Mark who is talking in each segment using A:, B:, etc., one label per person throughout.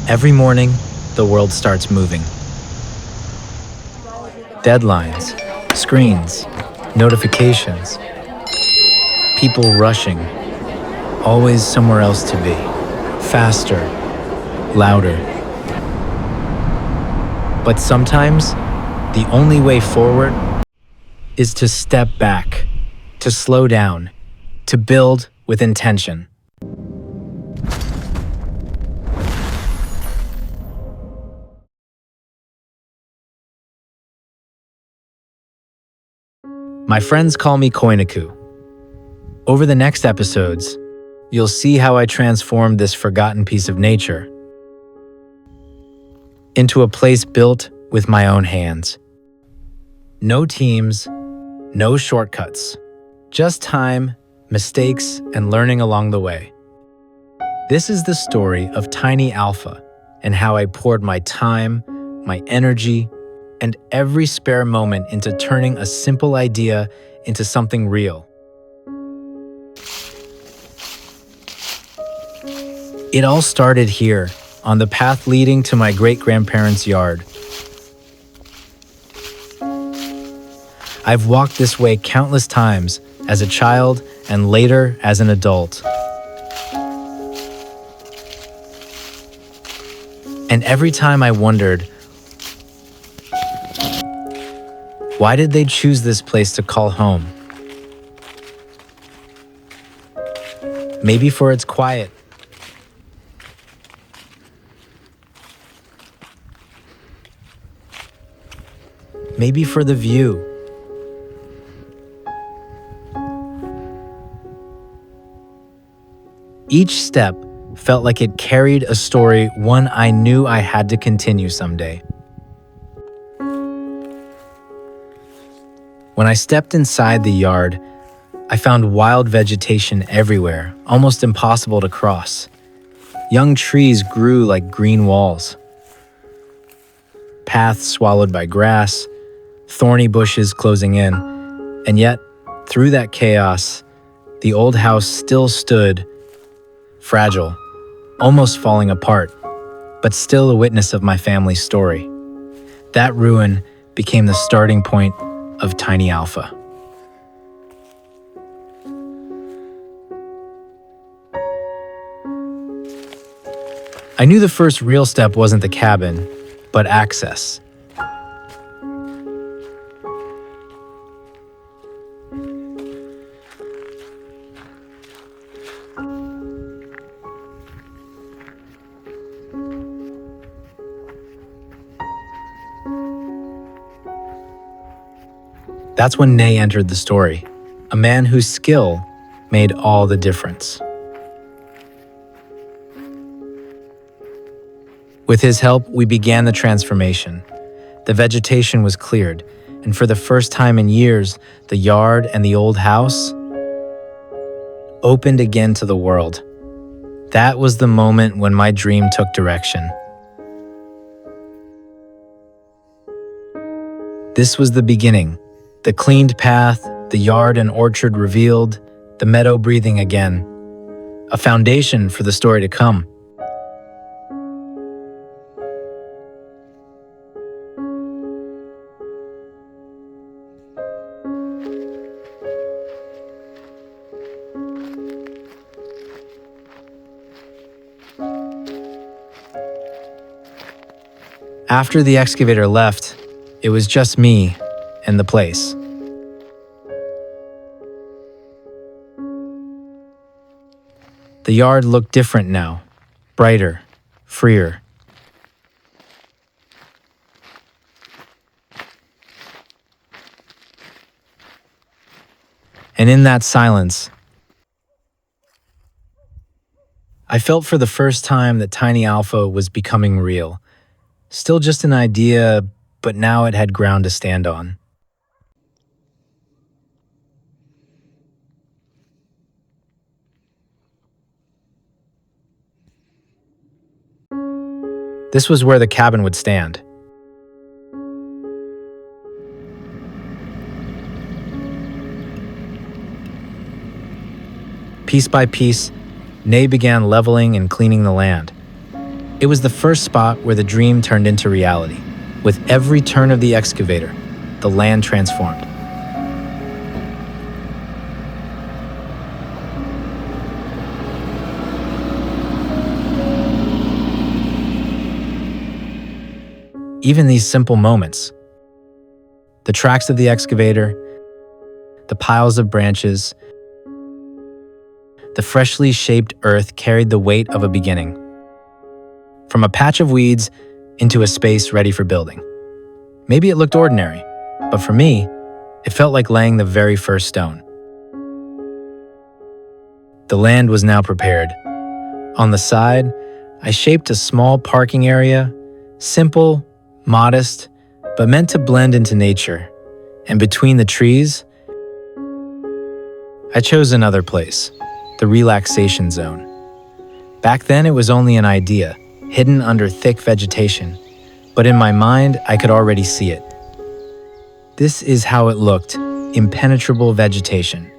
A: Every morning, the world starts moving. Deadlines, screens, notifications, people rushing, always somewhere else to be. Faster, louder. But sometimes, the only way forward is to step back, to slow down, to build with intention. My friends call me Koinaku. Over the next episodes, you'll see how I transformed this forgotten piece of nature into a place built with my own hands. No teams, no shortcuts, just time, mistakes, and learning along the way. This is the story of Tiny Alpha and how I poured my time, my energy, and every spare moment into turning a simple idea into something real. It all started here, on the path leading to my great-grandparents' yard. I've walked this way countless times as a child and later as an adult. And every time I wondered, why did they choose this place to call home? Maybe for its quiet. Maybe for the view. Each step felt like it carried a story, one I knew I had to continue someday. When I stepped inside the yard, I found wild vegetation everywhere, almost impossible to cross. Young trees grew like green walls. Paths swallowed by grass, thorny bushes closing in, and yet, through that chaos, the old house still stood, fragile, almost falling apart, but still a witness of my family's story. That ruin became the starting point of Tiny Alpha. I knew the first real step wasn't the cabin, but access. That's when Nay entered the story, a man whose skill made all the difference. With his help, we began the transformation. The vegetation was cleared, and for the first time in years, the yard and the old house opened again to the world. That was the moment when my dream took direction. This was the beginning. The cleaned path, the yard and orchard revealed, the meadow breathing again. A foundation for the story to come. After the excavator left, it was just me and the place. The yard looked different now, brighter, freer. And in that silence, I felt for the first time that Tiny Alpha was becoming real. Still just an idea, but now it had ground to stand on. This was where the cabin would stand. Piece by piece, Nay began leveling and cleaning the land. It was the first spot where the dream turned into reality. With every turn of the excavator, the land transformed. Even these simple moments, the tracks of the excavator, the piles of branches, the freshly shaped earth carried the weight of a beginning. From a patch of weeds into a space ready for building. Maybe it looked ordinary, but for me, it felt like laying the very first stone. The land was now prepared. On the side, I shaped a small parking area, simple, modest, but meant to blend into nature. And between the trees, I chose another place, the relaxation zone. Back then, it was only an idea, hidden under thick vegetation, but in my mind, I could already see it. This is how it looked, impenetrable vegetation.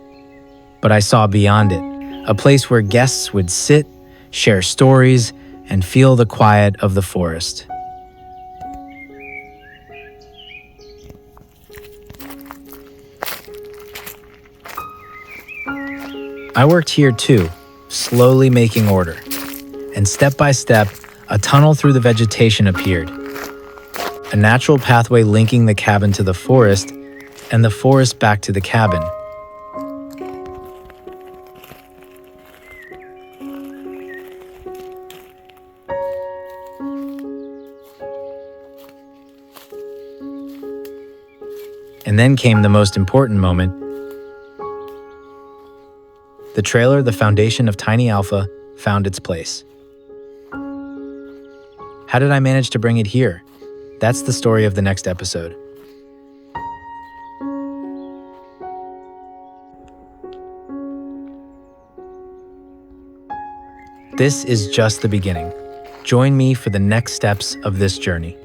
A: But I saw beyond it, a place where guests would sit, share stories, and feel the quiet of the forest. I worked here too, slowly making order. And step by step, a tunnel through the vegetation appeared. A natural pathway linking the cabin to the forest, and the forest back to the cabin. And then came the most important moment. The trailer, the foundation of Tiny Alpha, found its place. How did I manage to bring it here? That's the story of the next episode. This is just the beginning. Join me for the next steps of this journey.